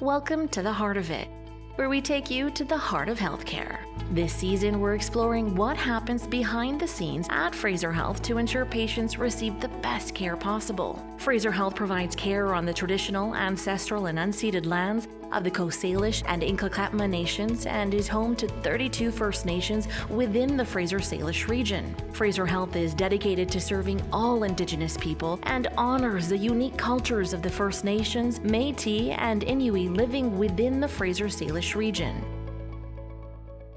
Welcome to the Heart of It, where we take you to the heart of healthcare. This season, we're exploring what happens behind the scenes at Fraser Health to ensure patients receive the best care possible. Fraser Health provides care on the traditional, ancestral, and unceded lands of the Coast Salish and Inklakatma nations and is home to 32 First Nations within the Fraser Salish region. Fraser Health is dedicated to serving all Indigenous people and honors the unique cultures of the First Nations, Métis, and Inuit living within the Fraser Salish region.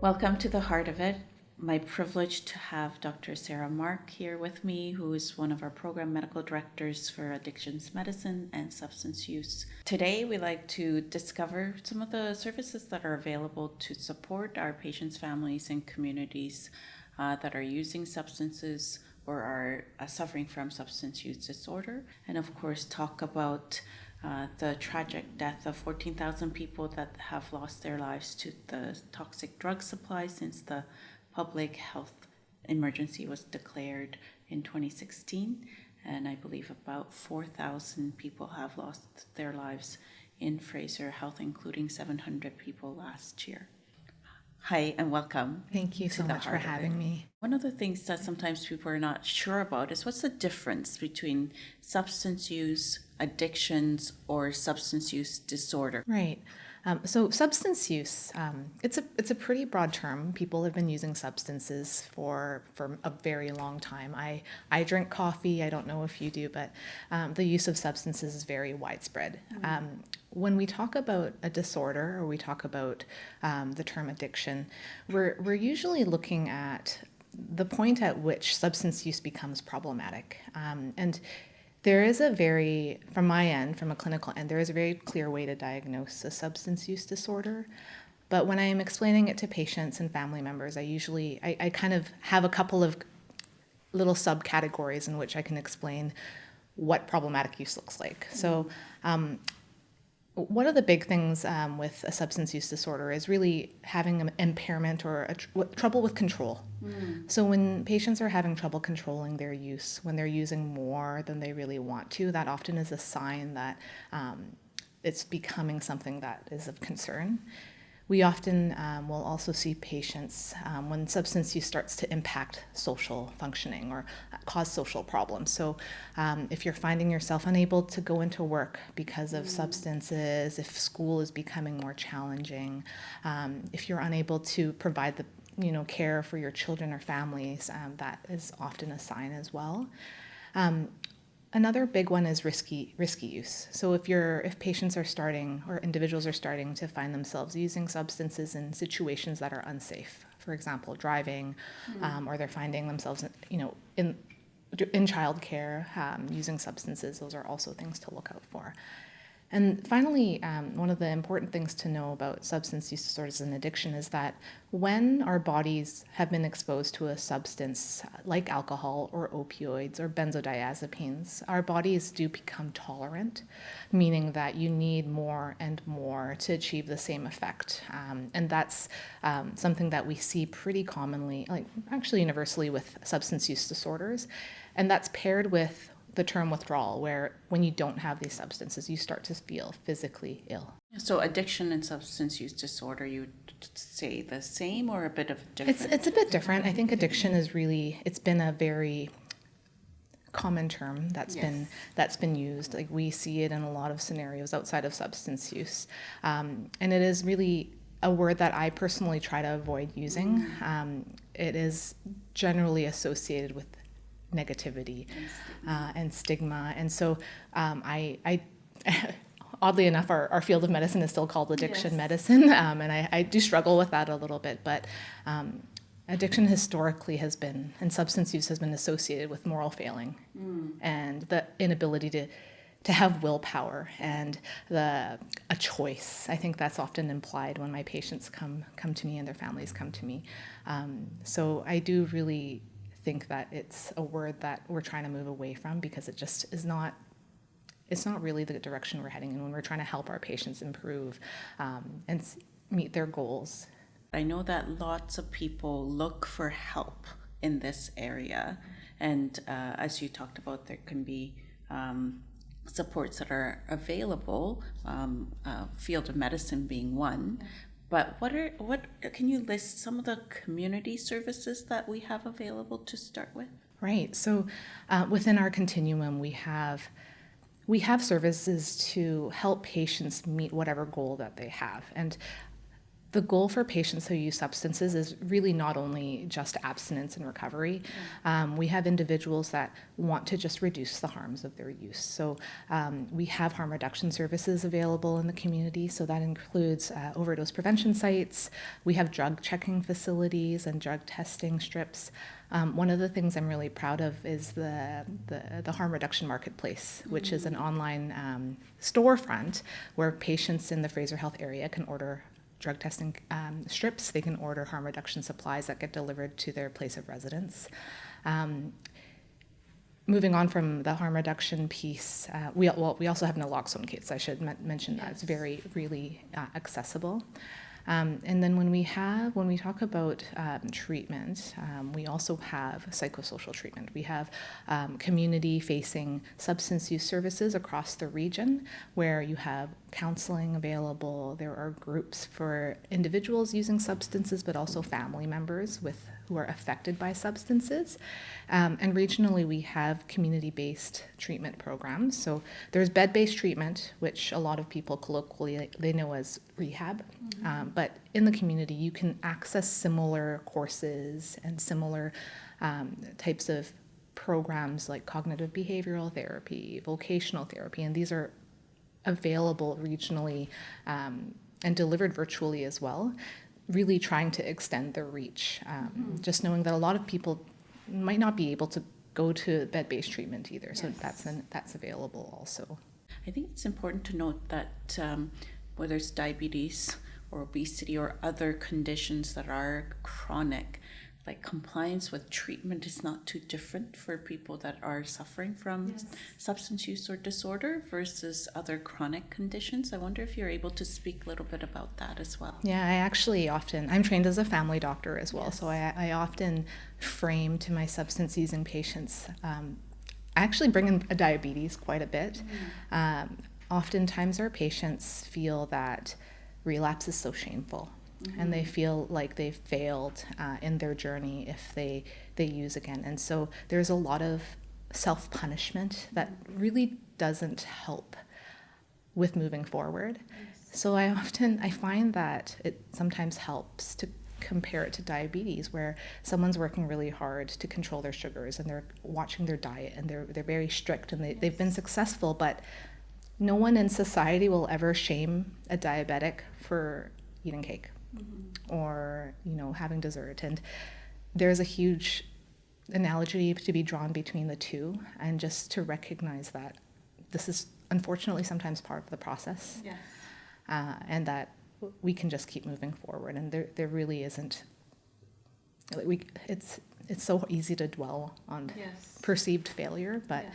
Welcome to the Heart of It. My privilege to have Dr. Sarah Mark here with me, who is one of our program medical directors for addictions medicine and substance use. Today, we like to discover some of the services that are available to support our patients, families, and communities that are using substances or are suffering from substance use disorder. And of course, talk about the tragic death of 14,000 people that have lost their lives to the toxic drug supply since the public health emergency was declared in 2016. And I believe about 4,000 people have lost their lives in Fraser Health, including 700 people last year. Hi, and welcome. Thank you so much for having me. One of the things that sometimes people are not sure about is what's the difference between substance use, addictions, or substance use disorder? Right. So substance use, it's a pretty broad term. People have been using substances for a very long time. I drink coffee. I don't know if you do, but the use of substances is very widespread. When we talk about a disorder or we talk about the term addiction, we're usually looking at the point at which substance use becomes problematic. And there is from my end, from a clinical end, there is a very clear way to diagnose a substance use disorder. But when I am explaining it to patients and family members, I kind of have a couple of little subcategories in which I can explain what problematic use looks like. So one of the big things with a substance use disorder is really having an impairment or trouble with control. So when patients are having trouble controlling their use, when they're using more than they really want to, that often is a sign that it's becoming something that is of concern. We often will also see patients when substance use starts to impact social functioning or cause social problems. So if you're finding yourself unable to go into work because of substances, if school is becoming more challenging, if you're unable to provide the care for your children or families, that is often a sign as well. Another big one is risky use. So if patients are starting or individuals are starting to find themselves using substances in situations that are unsafe, for example, driving, or they're finding themselves, in childcare using substances, those are also things to look out for. And finally, one of the important things to know about substance use disorders and addiction is that when our bodies have been exposed to a substance like alcohol or opioids or benzodiazepines, our bodies do become tolerant, meaning that you need more and more to achieve the same effect. And that's something that we see pretty commonly, like actually universally with substance use disorders. And that's paired with the term withdrawal, where when you don't have these substances, you start to feel physically ill. So addiction and substance use disorder, you would say the same or a bit of different? It's a bit different. I think addiction is it's been a very common term that's been used. Like we see it in a lot of scenarios outside of substance use. And it is really a word that I personally try to avoid using. It is generally associated with negativity and stigma. And so I oddly enough, our field of medicine is still called addiction medicine. And I do struggle with that a little bit, but addiction historically and substance use has been associated with moral failing and the inability to have willpower and a choice. I think that's often implied when my patients come to me and their families come to me. So I do really think that it's a word that we're trying to move away from because it just is not, it's not really the direction we're heading in when we're trying to help our patients improve and meet their goals. I know that lots of people look for help in this area. And as you talked about, there can be supports that are available, field of medicine being one. But what can you list some of the community services that we have available to start with? Right. So within our continuum, we have services to help patients meet whatever goal that they have. And the goal for patients who use substances is really not only just abstinence and recovery. We have individuals that want to just reduce the harms of their use. So we have harm reduction services available in the community. So that includes overdose prevention sites. We have drug checking facilities and drug testing strips. One of the things I'm really proud of is the Harm Reduction Marketplace, which is an online storefront where patients in the Fraser Health area can order drug testing strips. They can order harm reduction supplies that get delivered to their place of residence. Moving on from the harm reduction piece, we also have naloxone kits. I should mention that. It's really accessible. And then when we talk about treatment, we also have psychosocial treatment. We have community-facing substance use services across the region where you have counseling available. There are groups for individuals using substances, but also family members who are affected by substances. And regionally, we have community-based treatment programs. So there's bed-based treatment, which a lot of people colloquially they know as rehab. But in the community, you can access similar courses and similar types of programs like cognitive behavioral therapy, vocational therapy, and these are available regionally and delivered virtually as well, really trying to extend their reach. Just knowing that a lot of people might not be able to go to bed-based treatment either, so that's available also. I think it's important to note that whether it's diabetes or obesity or other conditions that are chronic, like compliance with treatment is not too different for people that are suffering from substance use or disorder versus other chronic conditions. I wonder if you're able to speak a little bit about that as well. Yeah, I'm trained as a family doctor as well, so I often frame to my substance using patients. I actually bring in diabetes quite a bit. Oftentimes our patients feel that relapse is so shameful. And they feel like they've failed in their journey if they use again. And so there's a lot of self-punishment that really doesn't help with moving forward. So I find that it sometimes helps to compare it to diabetes, where someone's working really hard to control their sugars and they're watching their diet and they're very strict and they've been successful, but no one in society will ever shame a diabetic for eating cake. Or having dessert, and there's a huge analogy to be drawn between the two, and just to recognize that this is unfortunately sometimes part of the process, and that we can just keep moving forward, and there really isn't it's so easy to dwell on perceived failure, but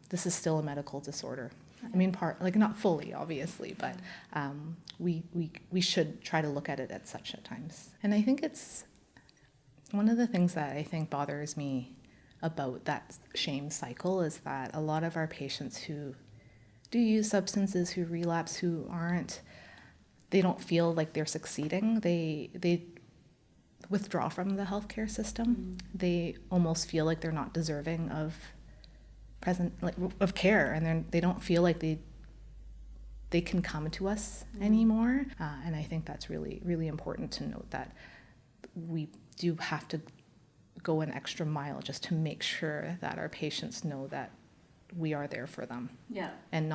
this is still a medical disorder. I mean, not fully, obviously, but we should try to look at it at such at times. And I think it's one of the things that I think bothers me about that shame cycle is that a lot of our patients who do use substances, who relapse, they don't feel like they're succeeding. They withdraw from the healthcare system. They almost feel like they're not deserving of care, and they don't feel like they can come to us anymore. And I think that's really, really important to note, that we do have to go an extra mile just to make sure that our patients know that we are there for them. And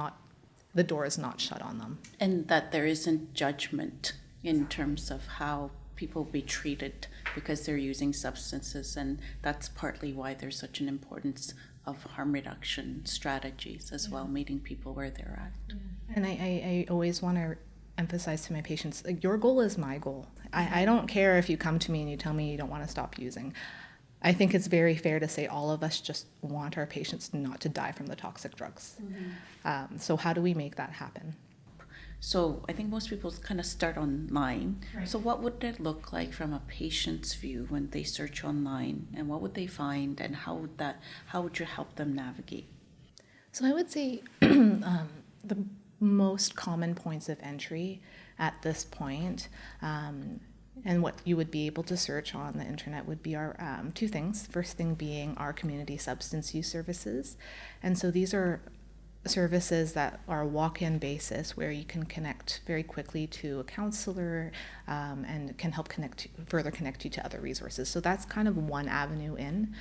the door is not shut on them. And that there isn't judgment in terms of how people be treated because they're using substances, and that's partly why there's such an importance of harm reduction strategies as well, meeting people where they're at. And I always want to emphasize to my patients, like, your goal is my goal. I don't care if you come to me and you tell me you don't want to stop using. I think it's very fair to say all of us just want our patients not to die from the toxic drugs. So how do we make that happen? So I think most people kind of start online. Right. So what would it look like from a patient's view when they search online, and what would they find, and how would you help them navigate? So I would say the most common points of entry at this point, and what you would be able to search on the internet would be our two things. First thing being our community substance use services. And so these are services that are a walk-in basis where you can connect very quickly to a counselor and can help further connect you to other resources. So that's kind of one avenue in.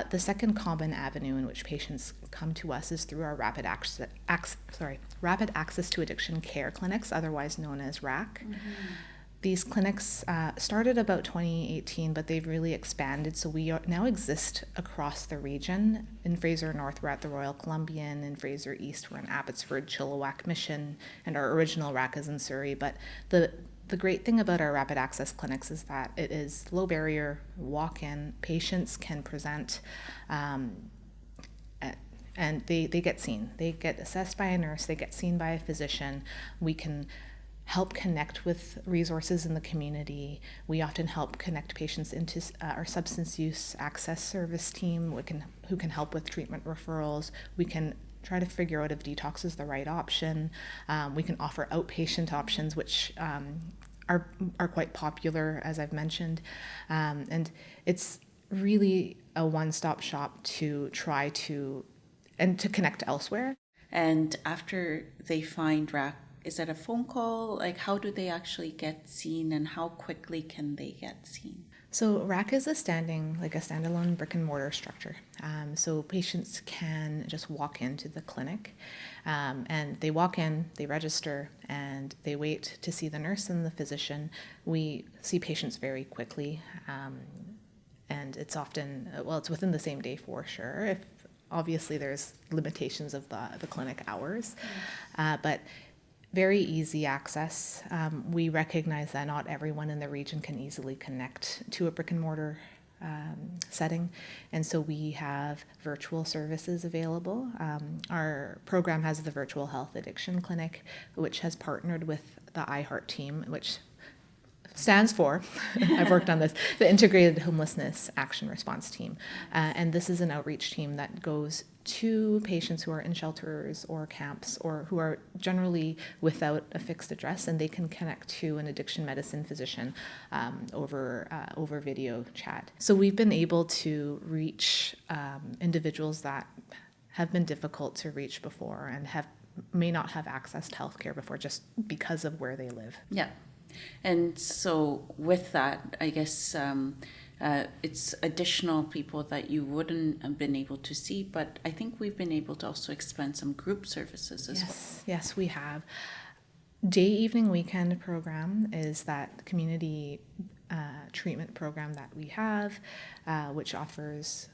The second common avenue in which patients come to us is through our rapid access to addiction care clinics, otherwise known as RAC. Mm-hmm. These clinics started about 2018, but they've really expanded. So we now exist across the region. In Fraser North, we're at the Royal Columbian. In Fraser East, we're in Abbotsford, Chilliwack Mission, and our original RAC is in Surrey. But the great thing about our rapid access clinics is that it is low barrier, walk-in. Patients can present and they get seen. They get assessed by a nurse. They get seen by a physician. We can help connect with resources in the community. We often help connect patients into our substance use access service team who can help with treatment referrals. We can try to figure out if detox is the right option. We can offer outpatient options, which are quite popular, as I've mentioned. And it's really a one-stop shop to try to connect elsewhere. And after they find RAC, is it a phone call? Like, how do they actually get seen, and how quickly can they get seen? So RAC is a standalone brick and mortar structure. So patients can just walk into the clinic, and they walk in, they register, and they wait to see the nurse and the physician. We see patients very quickly, and it's often, it's within the same day for sure. If obviously there's limitations of the clinic hours, but very easy access. We recognize that not everyone in the region can easily connect to a brick and mortar setting, and so we have virtual services available. Our program has the Virtual Health Addiction Clinic, which has partnered with the iHeart team, which stands for, I've worked on this, the Integrated Homelessness Action Response Team. And this is an outreach team that goes to patients who are in shelters or camps or who are generally without a fixed address, and they can connect to an addiction medicine physician over video chat. So we've been able to reach individuals that have been difficult to reach before and may not have access to healthcare before just because of where they live. Yeah. And so with that, I guess it's additional people that you wouldn't have been able to see, but I think we've been able to also expand some group services as well. Yes, we have. Day, evening, weekend program is that community treatment program that we have, which offers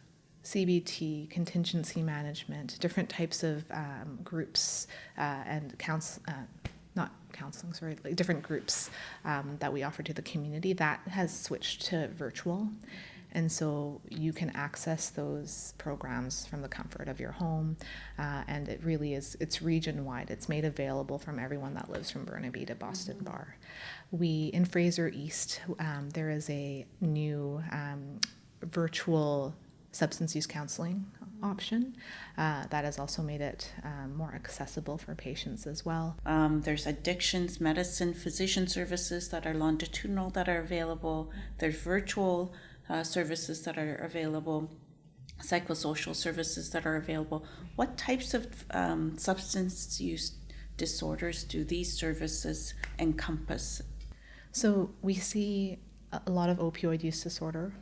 CBT, contingency management, different types of groups and different groups that we offer to the community. That has switched to virtual. And so you can access those programs from the comfort of your home. And it really is, it's region-wide. It's made available from everyone that lives from Burnaby to Boston Bar. In Fraser East, there is a new virtual substance use counseling option that has also made it more accessible for patients as well. There's addictions, medicine, physician services that are longitudinal that are available. There's virtual services that are available, psychosocial services that are available. What types of substance use disorders do these services encompass? So we see a lot of opioid use disorder.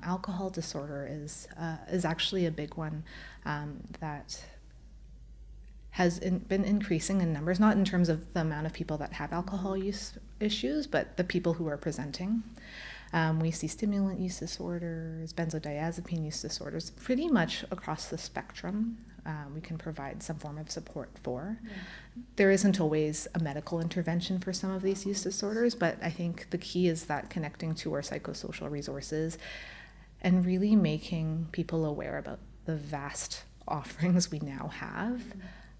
Alcohol disorder is actually a big one that has been increasing in numbers, not in terms of the amount of people that have alcohol use issues, but the people who are presenting. We see stimulant use disorders, benzodiazepine use disorders, pretty much across the spectrum. We can provide some form of support for. Yeah. There isn't always a medical intervention for some of these use disorders, but I think the key is that connecting to our psychosocial resources and really making people aware about the vast offerings we now have,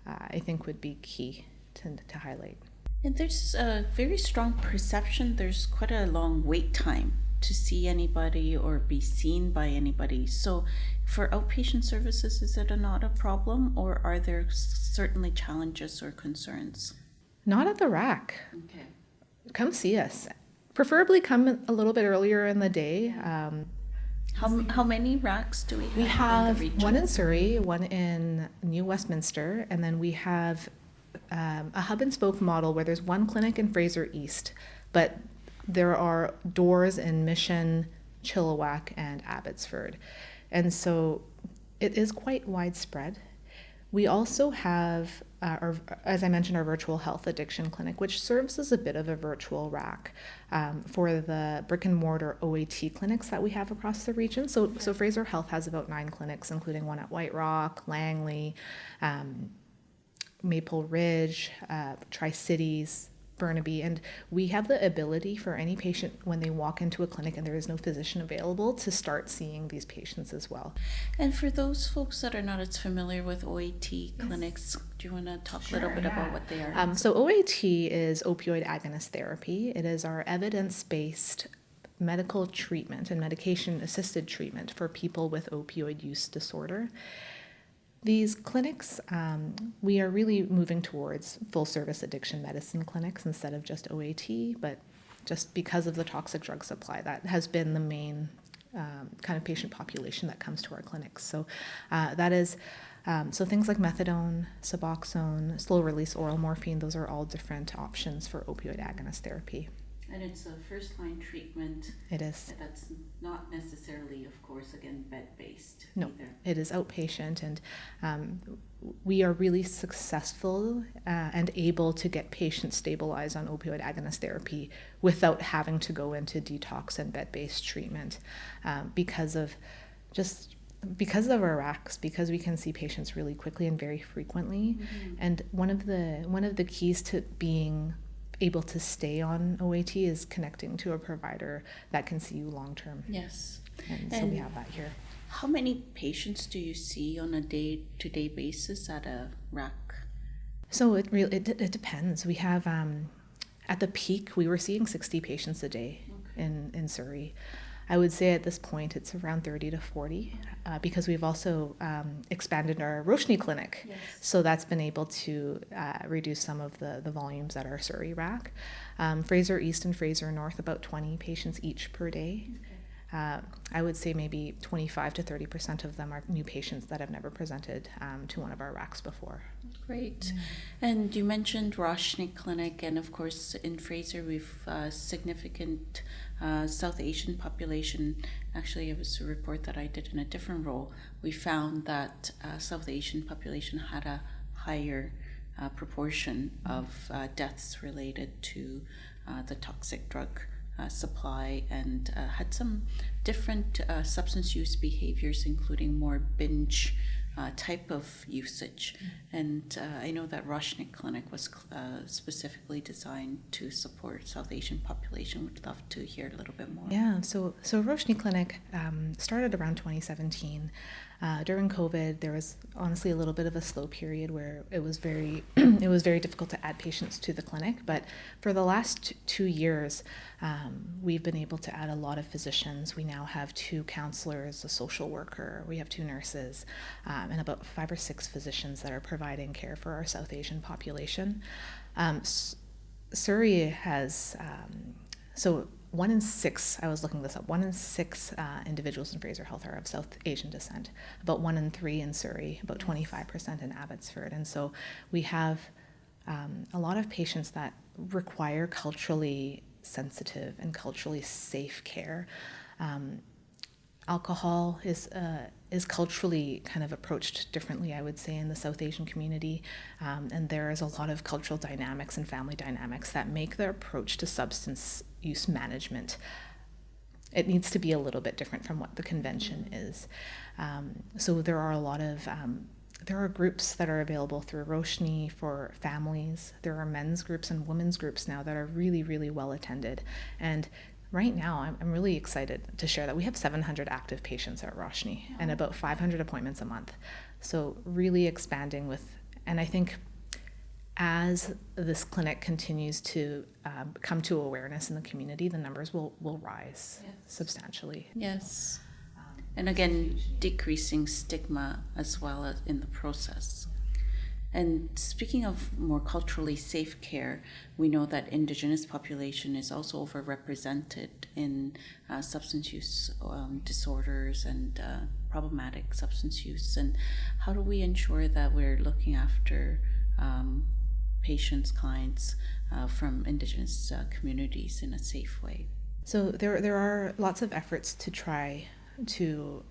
I think would be key to highlight. And there's a very strong perception there's quite a long wait time to see anybody or be seen by anybody. So for outpatient services, is it not a problem, or are there certainly challenges or concerns? Not at the RAC. Okay. Come see us. Preferably come a little bit earlier in the day. How many RACs do we have? We have in the region? one in Surrey, one in New Westminster, and then we have a hub and spoke model where there's one clinic in Fraser East, but there are doors in Mission, Chilliwack, and Abbotsford. And so it is quite widespread. We also have, as I mentioned, our virtual health addiction clinic, which serves as a bit of a virtual RAC for the brick and mortar OAT clinics that we have across the region. So Fraser Health has about 9 clinics, including one at White Rock, Langley, Maple Ridge, Tri-Cities, Burnaby, and we have the ability for any patient when they walk into a clinic and there is no physician available to start seeing these patients as well. And for those folks that are not as familiar with OAT clinics, do you want to talk a little bit about what they are? So OAT is opioid agonist therapy. It is our evidence-based medical treatment and medication-assisted treatment for people with opioid use disorder. These clinics, we are really moving towards full-service addiction medicine clinics instead of just OAT, but just because of the toxic drug supply, that has been the main kind of patient population that comes to our clinics. So that is, so things like methadone, Suboxone, slow-release oral morphine, those are all different options for opioid agonist therapy. And it's a first-line treatment. It is. That's not necessarily, of course, again, bed-based No, either. it is outpatient, and we are really successful and able to get patients stabilized on opioid agonist therapy without having to go into detox and bed-based treatment because of our RACs, because we can see patients really quickly and very frequently. Mm-hmm. And one of the keys to being able to stay on OAT is connecting to a provider that can see you long term. Yes. And so we have that here. How many patients do you see on a day-to-day basis at a RAC? So it depends. We have at the peak we were seeing 60 patients a day in Surrey. I would say at this point it's around 30 to 40 because we've also expanded our Roshni clinic. Yes. So that's been able to reduce some of the volumes at our Surrey RAC. Fraser East and Fraser North, about 20 patients each per day. Okay. I would say maybe 25 to 30% of them are new patients that have never presented to one of our RACs before. Great. And you mentioned Roshni Clinic, and of course in Fraser we've significant South Asian population. Actually, it was a report that I did in a different role. We found that South Asian population had a higher proportion of deaths related to the toxic drug supply, and had some different substance use behaviors, including more binge type of usage. And I know that Roshni Clinic was specifically designed to support South Asian population. Would love to hear a little bit more. Yeah, so Roshni Clinic started around 2017. During COVID, there was honestly a little bit of a slow period where it was very difficult to add patients to the clinic. But for the last 2 years, we've been able to add a lot of physicians. We now have 2 counselors, a social worker, we have 2 nurses, and about 5 or 6 physicians that are providing care for our South Asian population. Surrey has, so 1 in 6, I was looking this up, 1 in 6 individuals in Fraser Health are of South Asian descent, about 1 in 3 in Surrey, about 25% in Abbotsford. And so we have a lot of patients that require culturally sensitive and culturally safe care. Alcohol is culturally kind of approached differently, I would say, in the South Asian community, and there is a lot of cultural dynamics and family dynamics that make their approach to substance use management. It needs to be a little bit different from what the convention is. So there are a lot of there are groups that are available through Roshni for families. There are men's groups and women's groups now that are really, really well attended. And right now, I'm really excited to share that we have 700 active patients at Roshni and about 500 appointments a month. So really expanding with, and I think as this clinic continues to come to awareness in the community, the numbers will rise substantially. Yes. And again, decreasing stigma as well as in the process. And speaking of more culturally safe care, we know that Indigenous population is also overrepresented in substance use disorders and problematic substance use. And how do we ensure that we're looking after patients, clients from Indigenous communities in a safe way? So there are lots of efforts to try to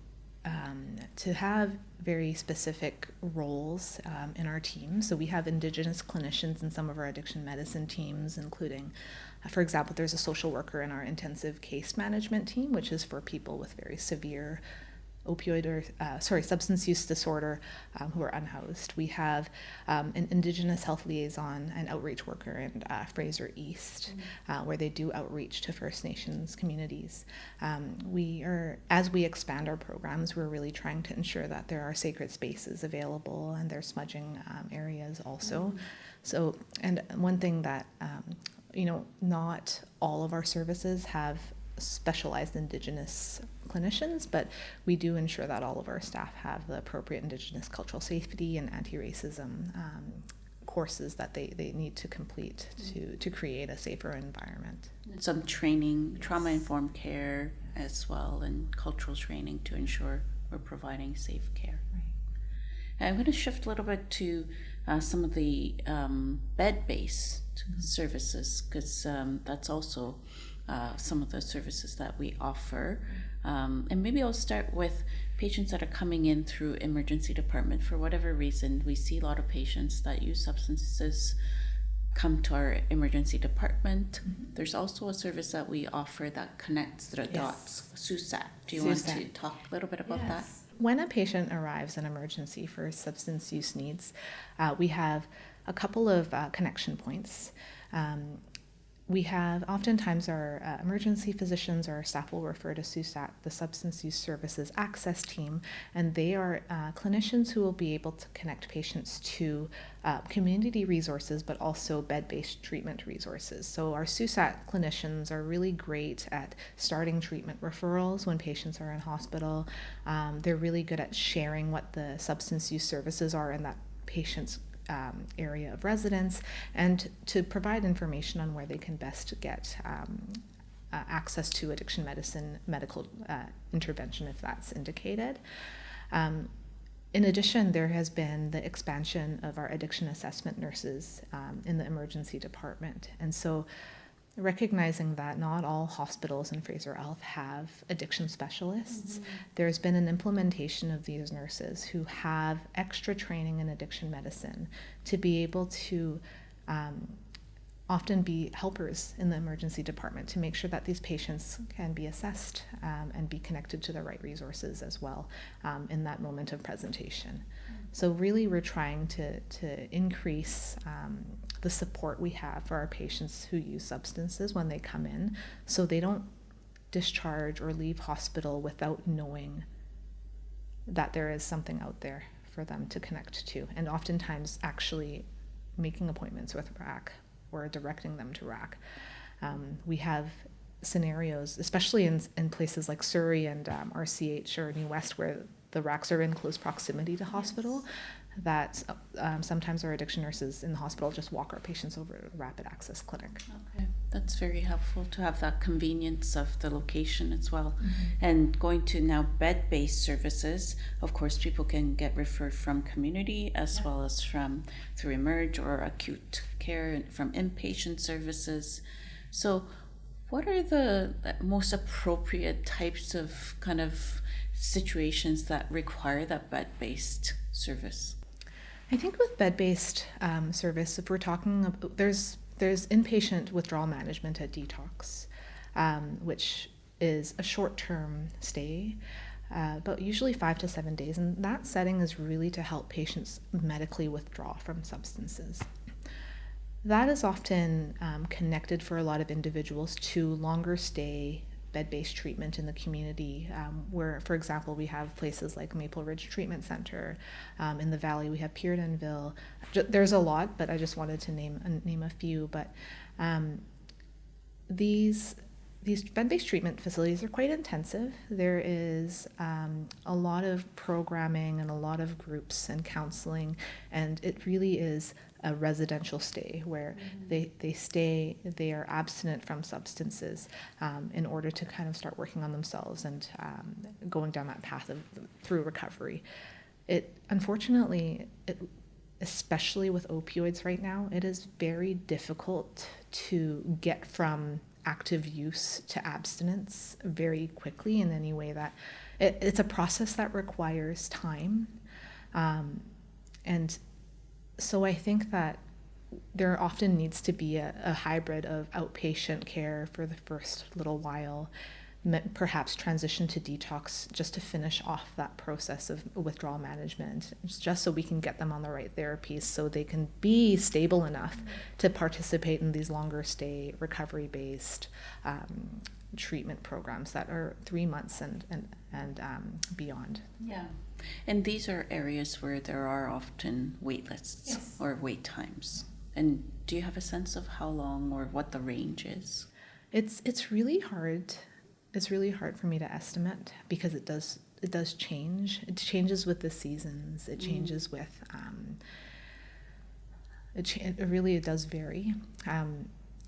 have very specific roles in our team. So we have Indigenous clinicians in some of our addiction medicine teams, including, for example, there's a social worker in our intensive case management team, which is for people with very severe substance use disorder who are unhoused. We have an Indigenous health liaison and outreach worker in Fraser East, where they do outreach to First Nations communities. As we expand our programs, we're really trying to ensure that there are sacred spaces available and there's smudging areas also. So, and one thing that, not all of our services have specialized Indigenous clinicians, but we do ensure that all of our staff have the appropriate Indigenous cultural safety and anti-racism courses that they need to complete to create a safer environment. Some training, trauma-informed care as well, and cultural training to ensure we're providing safe care. Right. I'm going to shift a little bit to some of the bed-based services, because that's also some of the services that we offer. And maybe I'll start with patients that are coming in through emergency department. For whatever reason, we see a lot of patients that use substances come to our emergency department. There's also a service that we offer that connects the dots, SUSAT. Do you want to talk a little bit about that? When a patient arrives in emergency for substance use needs, we have a couple of connection points. We have, oftentimes our emergency physicians or our staff will refer to SUSAT, the Substance Use Services Access Team, and they are clinicians who will be able to connect patients to community resources, but also bed-based treatment resources. So our SUSAT clinicians are really great at starting treatment referrals when patients are in hospital. They're really good at sharing what the substance use services are in that patient's area of residence, and to provide information on where they can best get access to addiction medicine medical intervention if that's indicated. In addition, there has been the expansion of our addiction assessment nurses in the emergency department, and so recognizing that not all hospitals in Fraser Health have addiction specialists, there's been an implementation of these nurses who have extra training in addiction medicine to be able to often be helpers in the emergency department to make sure that these patients can be assessed and be connected to the right resources as well in that moment of presentation. So really we're trying to increase the support we have for our patients who use substances when they come in, so they don't discharge or leave hospital without knowing that there is something out there for them to connect to, and oftentimes actually making appointments with RAC or directing them to RAC. We have scenarios, especially in places like Surrey and RCH or New West, where the RACs are in close proximity to hospital, that sometimes our addiction nurses in the hospital just walk our patients over to a rapid access clinic. Okay, that's very helpful to have that convenience of the location as well. And going to now bed-based services, of course, people can get referred from community as well as from through Emerge or acute care from inpatient services. So what are the most appropriate types of kind of situations that require that bed-based service? I think with bed-based service, if we're talking about, there's inpatient withdrawal management at detox, which is a short-term stay, but usually 5 to 7 days, and that setting is really to help patients medically withdraw from substances. That is often connected for a lot of individuals to longer stay bed-based treatment in the community, where, for example, we have places like Maple Ridge Treatment Center. In the Valley, we have Peardenville. There's a lot, but I just wanted to name a few. But these bed-based treatment facilities are quite intensive. There is a lot of programming and a lot of groups and counseling, and it really is a residential stay where they are abstinent from substances in order to kind of start working on themselves and going down that path through recovery. Unfortunately, especially with opioids right now, it is very difficult to get from active use to abstinence very quickly in any way that it's a process that requires time. And so I think that there often needs to be a hybrid of outpatient care for the first little while, perhaps transition to detox just to finish off that process of withdrawal management, just so we can get them on the right therapies so they can be stable enough to participate in these longer stay recovery-based treatment programs that are 3 months and beyond. Yeah. And these are areas where there are often wait lists or wait times. And do you have a sense of how long or what the range is? It's really hard. It's really hard for me to estimate because it does change. It changes with the seasons. It changes with it really does vary.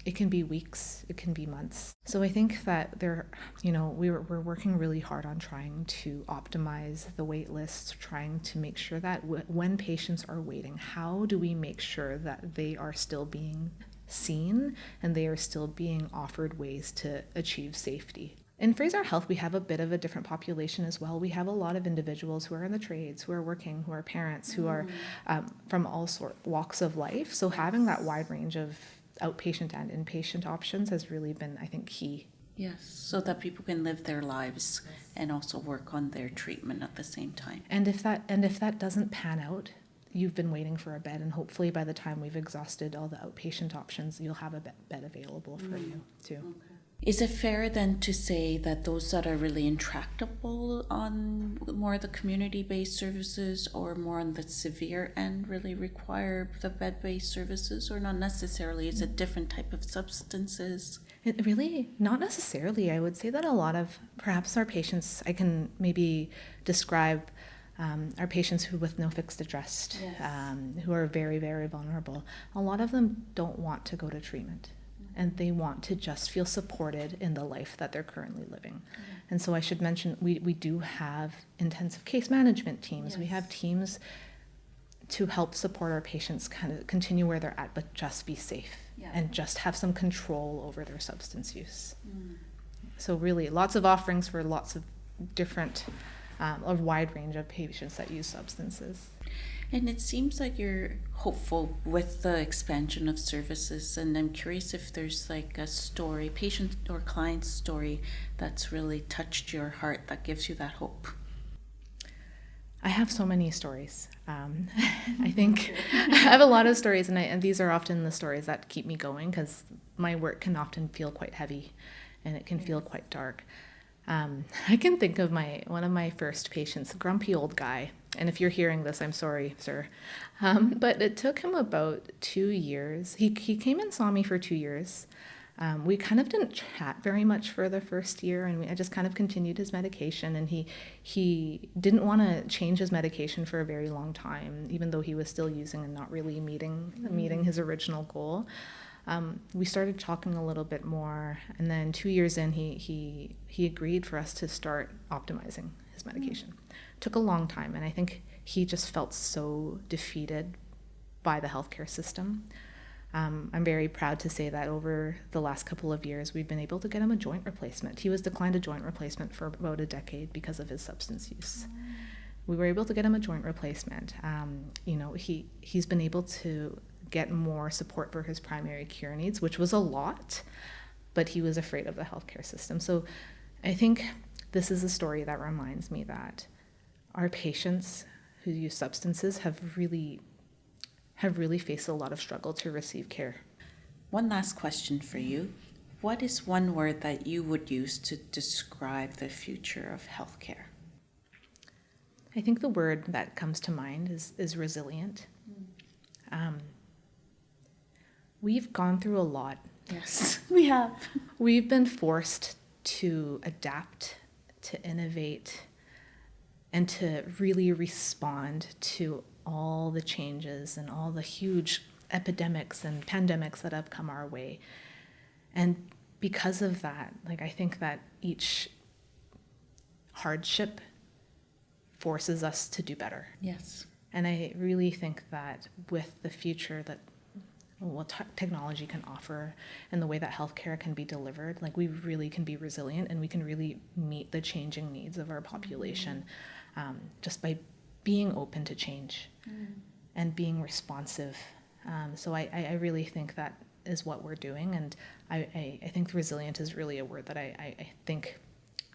It can be weeks, it can be months. So I think that we're working really hard on trying to optimize the wait lists, trying to make sure that when patients are waiting, how do we make sure that they are still being seen and they are still being offered ways to achieve safety. In Fraser Health, we have a bit of a different population as well. We have a lot of individuals who are in the trades, who are working, who are parents, who are from all walks of life. So having that wide range of outpatient and inpatient options has really been, I think, key. Yes, so that people can live their lives and also work on their treatment at the same time. And if that doesn't pan out, you've been waiting for a bed, and hopefully by the time we've exhausted all the outpatient options, you'll have a bed available for you too. Okay. Is it fair then to say that those that are really intractable on more the community-based services or more on the severe end really require the bed-based services, or not necessarily? Is it different type of substances? It really, not necessarily. I would say that a lot of, perhaps our patients, I can maybe describe our patients who with no fixed address, who are very, very vulnerable. A lot of them don't want to go to treatment. And they want to just feel supported in the life that they're currently living. And so I should mention, we do have intensive case management teams. We have teams to help support our patients kind of continue where they're at, but just be safe and just have some control over their substance use. So really, lots of offerings for lots of different, a wide range of patients that use substances. And it seems like you're hopeful with the expansion of services, and I'm curious if there's like a story, patient or client story, that's really touched your heart, that gives you that hope. I have so many stories. I think I have a lot of stories, and these are often the stories that keep me going, because my work can often feel quite heavy, and it can feel quite dark. I can think of one of my first patients, a grumpy old guy. And if you're hearing this, I'm sorry, sir. But it took him about 2 years. He came and saw me for 2 years. We kind of didn't chat very much for the first year, and I just kind of continued his medication. And he didn't want to change his medication for a very long time, even though he was still using and not really meeting his original goal. We started talking a little bit more, and then 2 years in, he agreed for us to start optimizing his medication. Took a long time, and I think he just felt so defeated by the healthcare system. I'm very proud to say that over the last couple of years, we've been able to get him a joint replacement. He was declined a joint replacement for about a decade because of his substance use. We were able to get him a joint replacement. He's been able to get more support for his primary care needs, which was a lot, but he was afraid of the healthcare system. So I think this is a story that reminds me that our patients who use substances have really faced a lot of struggle to receive care. One last question for you. what is one word that you would use to describe the future of healthcare? I think the word that comes to mind is resilient. We've gone through a lot. Yes, we have. We've been forced to adapt, to innovate, and to really respond to all the changes and all the huge epidemics and pandemics that have come our way. And because of that, I think that each hardship forces us to do better. Yes. And I really think that with the future that technology can offer and the way that healthcare can be delivered, we really can be resilient and we can really meet the changing needs of our population just by being open to change and being responsive. So I really think that is what we're doing. And I think resilient is really a word that I think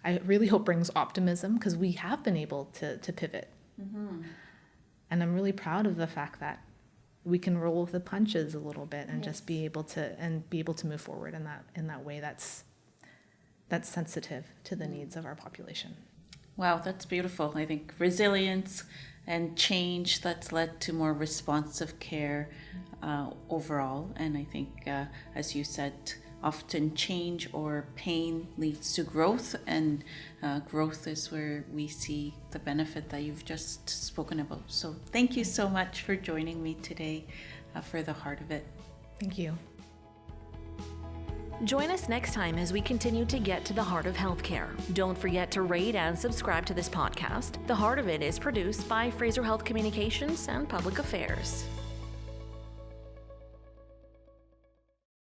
I really hope brings optimism, because we have been able to pivot. And I'm really proud of the fact that we can roll with the punches a little bit and just be able to move forward in that way that's sensitive to the needs of our population. Wow, that's beautiful. I think resilience and change that's led to more responsive care overall. And I think, as you said, often change or pain leads to growth, and growth is where we see the benefit that you've just spoken about. So thank you so much for joining me today for The Heart of It. Thank you. Join us next time as we continue to get to the heart of healthcare. Don't forget to rate and subscribe to this podcast. The Heart of It is produced by Fraser Health Communications and Public Affairs.